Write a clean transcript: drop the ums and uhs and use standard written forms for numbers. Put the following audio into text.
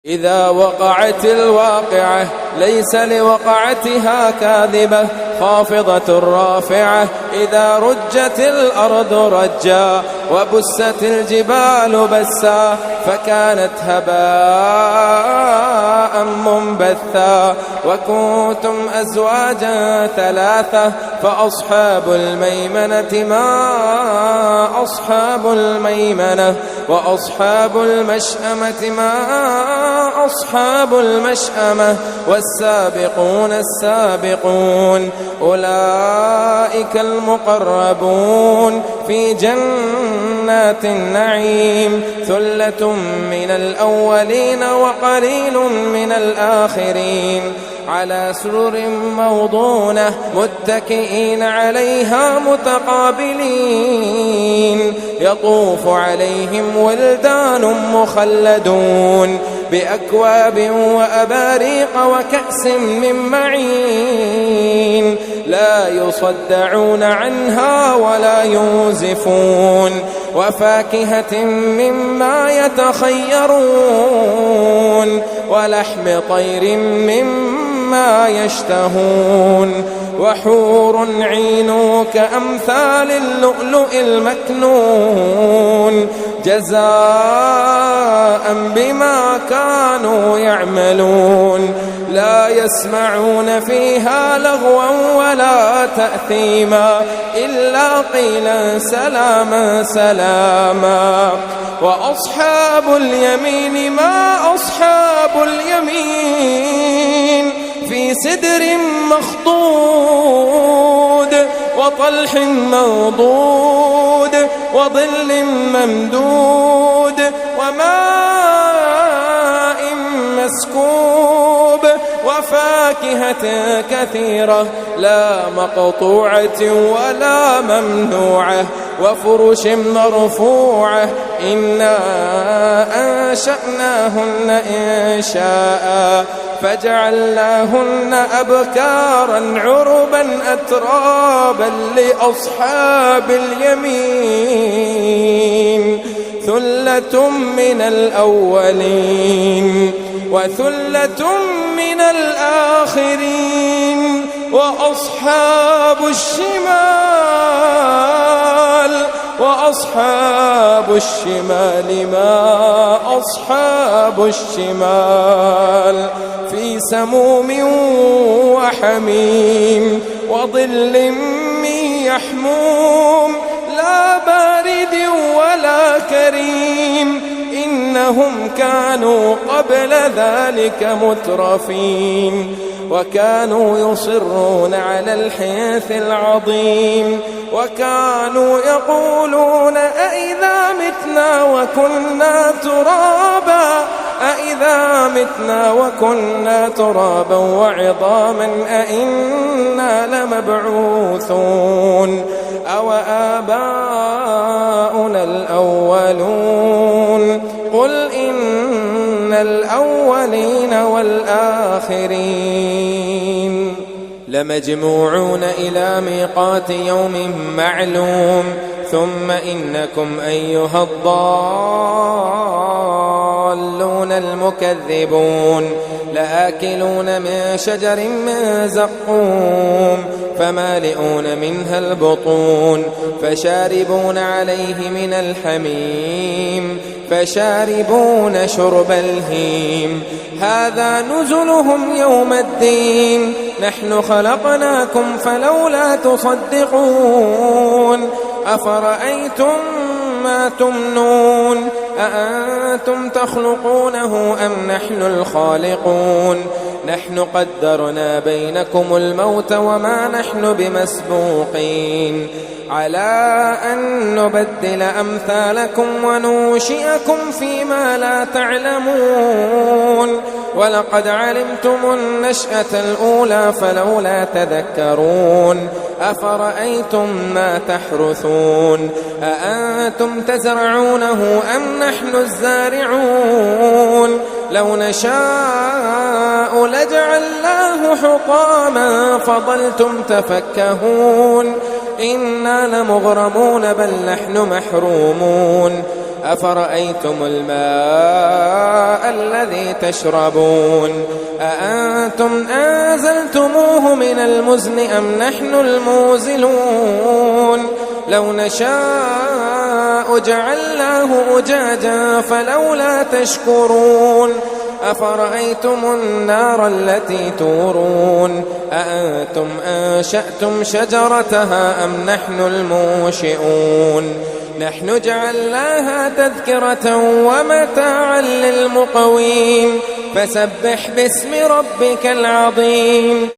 إذا وقعت الواقعة ليس لوقعتها كاذبة خافضة رافعة. إذا رجت الأرض رجا وبست الجبال بسا فكانت هباء منبثا. وكنتم أزواجا ثلاثة فأصحاب الميمنة ما أصحاب الميمنة وأصحاب المشأمة ما أصحاب المشأمة والسابقون السابقون أولئك المقربون في جنات النعيم. ثلة من الأولين وقليل من الآخرين على سرر موضونة متكئين عليها متقابلين. يطوف عليهم ولدان مخلدون بأكواب وأباريق وكأس من معين لا يصدعون عنها ولا ينزفون. وفاكهة مما يتخيرون ولحم طير مما يشتهون. وحور عين كأمثال اللؤلؤ المكنون جزاء بما كانوا يعملون. لا يسمعون فيها لغوا ولا تأثيما إلا قيلا سلاما سلاما. وأصحاب اليمين ما أصحاب اليمين في سدر مخضود وطلح منضود وظل ممدود وماء مسكوب وفاكهة كثيرة لا مقطوعة ولا ممنوعة وفرش مرفوعة. إنا أنشأناهن إنشاء فجعلناهن أبكارا عربا أترابا لأصحاب اليمين. ثلة من الأولين وثلة من الآخرين. وأصحاب الشمال ما أصحاب الشمال في سموم وحميم وظل من يحموم لا بارد ولا كريم. إنهم كانوا قبل ذلك مترفين وكانوا يصرون على الحنث العظيم وكانوا يقولون أئذا متنا وكنا ترابا أئذا متنا وكنا ترابا وعظاما أئنا لمبعوثون أو آباؤنا الأولون. قل إن الأولين والآخرين لمجموعون إلى ميقات يوم معلوم. ثم إنكم أيها الضالون المكذبون لآكلون من شجر من زقوم فمالئون منها البطون فشاربون عليه من الحميم فشاربون شرب الهيم. هذا نزلهم يوم الدين نحن خلقناكم فلولا تصدقون. أفرأيتم ما تمنون أأنتم تخلقونه أم نحن الخالقون. نحن قدرنا بينكم الموت وما نحن بمسبوقين على أن نبدل أمثالكم وننشئكم فيما لا تعلمون. ولقد علمتم النشأة الأولى فلولا تذكرون. أفرأيتم ما تحرثون أأنتم تزرعونه أم نحن الزارعون. لو نشاء لجعلناه حطاما فظلتم تفكهون. إنا لمغرمون بل نحن محرومون. أفرأيتم الماء الذي تشربون أأنتم أنزلتموه من المزن أم نحن المنزلون لو نشاء جعلناه أجاجا فلولا تشكرون أفرأيتم النار التي تورون أأنتم أنشأتم شجرتها أم نحن المنشئون نحن جعلناها تذكرة ومتاعا للمقوين فسبح باسم ربك العظيم.